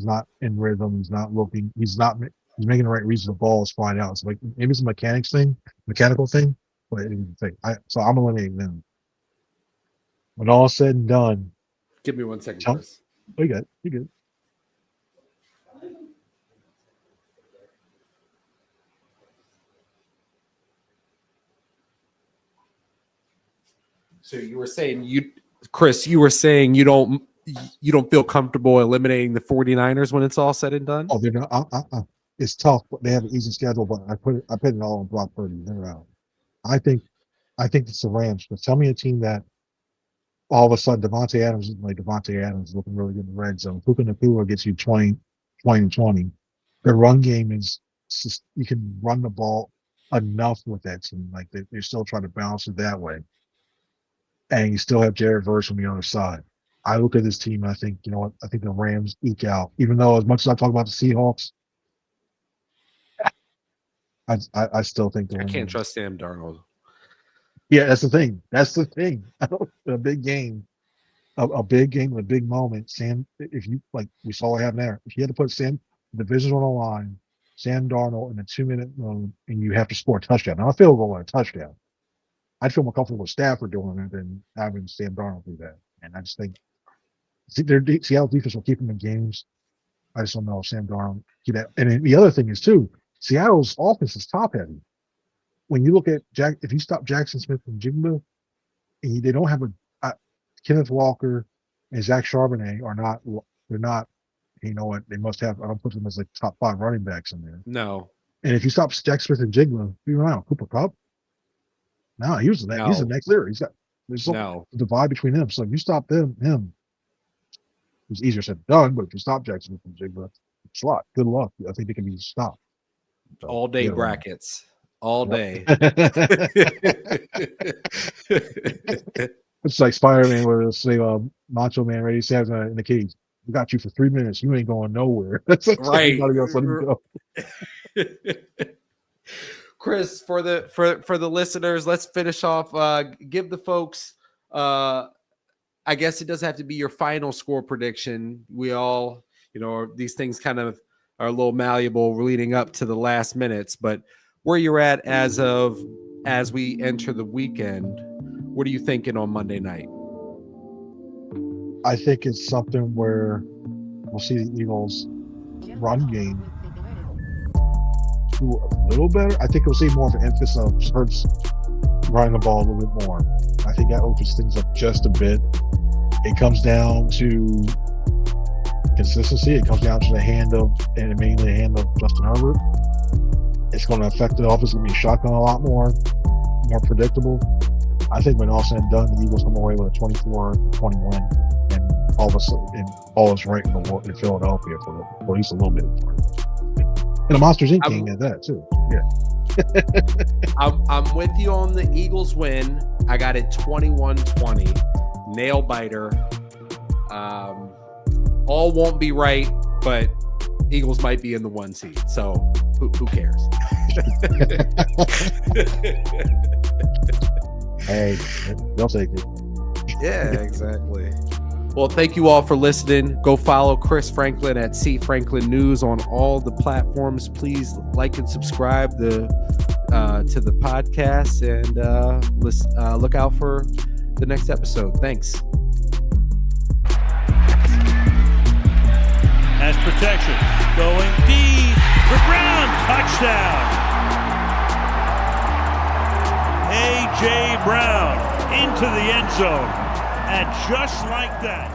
not in rhythm. He's making the right reason the ball is flying out. It's like maybe it's a mechanical thing, but so I'm eliminating them. When all said and done, give me 1 second. Chris. Oh, you good. So you were saying Chris, you were saying you don't feel comfortable eliminating the 49ers when it's all said and done? Oh, they're not. It's tough, but they have an easy schedule. But I put it all on Brock Purdy. They're out. I think it's the Rams. But tell me a team that all of a sudden Devontae Adams is looking really good in the red zone. Puka Nacua gets you 20. Their run game is just, you can run the ball enough with that team. Like they're still trying to balance it that way. And you still have Jared Verse on the other side. I look at this team and I think, you know what? I think the Rams eke out. Even though as much as I talk about the Seahawks, I still think the Rams. I can't trust Sam Darnold. Yeah, that's the thing. A big game, a big game with a big moment. Sam, if you like, we saw what happened there. If you had to put the division on the line, Sam Darnold in a 2-minute mode, and you have to score a touchdown. Now, I feel goal and a touchdown. I'd feel more comfortable with Stafford doing it than having Sam Darnold do that. And I just think Seattle defense will keep them in games. I just don't know if Sam Darnold keep that. And then the other thing is too, Seattle's offense is top heavy. When you look at if you stop Jackson Smith and Jigba, they don't have Kenneth Walker and Zach Charbonnet they're not, you know what, they must have, I don't put them as like top 5 running backs in there. No. And if you stop Jack Smith and Jigba, who around Cooper Kupp? No, he's the next there. There's some divide between them. So if you stop him, it's easier said than done, but if you stop Jack Smith and Jigba, it's a lot. Good luck. I think they can be stopped. So, all day brackets. All day. It's like Spider-Man where they'll say Macho Man Randy Savage in the cage. We got you for 3 minutes. You ain't going nowhere. That's like right. Else, let him go. Chris, for the listeners, let's finish off. Give the folks, I guess it doesn't have to be your final score prediction. We all, these things kind of are a little malleable leading up to the last minutes, but where you're at as we enter the weekend, what are you thinking on Monday night? I think it's something where we'll see the Eagles run game do a little better. I think we'll see more of an emphasis of Hurts running the ball a little bit more. I think that opens things up just a bit. It comes down to consistency. It comes down to mainly the hand of Justin Herbert. It's going to affect the offense. It's going to be shotgun a lot more predictable. I think when all said and done, the Eagles come away with a 24-20 win, and all of a sudden, all is right in Philadelphia for at least a little bit. And the Monsters Inc. game at that too. Yeah. I'm with you on the Eagles win. I got it 21-20, nail biter. All won't be right, but Eagles might be in the 1 seed. So who cares? Hey, they'll take it. Yeah, exactly. Well, thank you all for listening. Go follow Chris Franklin at C Franklin News on all the platforms. Please like and subscribe to the podcast, and look out for the next episode. Thanks. Has protection. Going deep for Brown. Touchdown. A.J. Brown into the end zone. And just like that.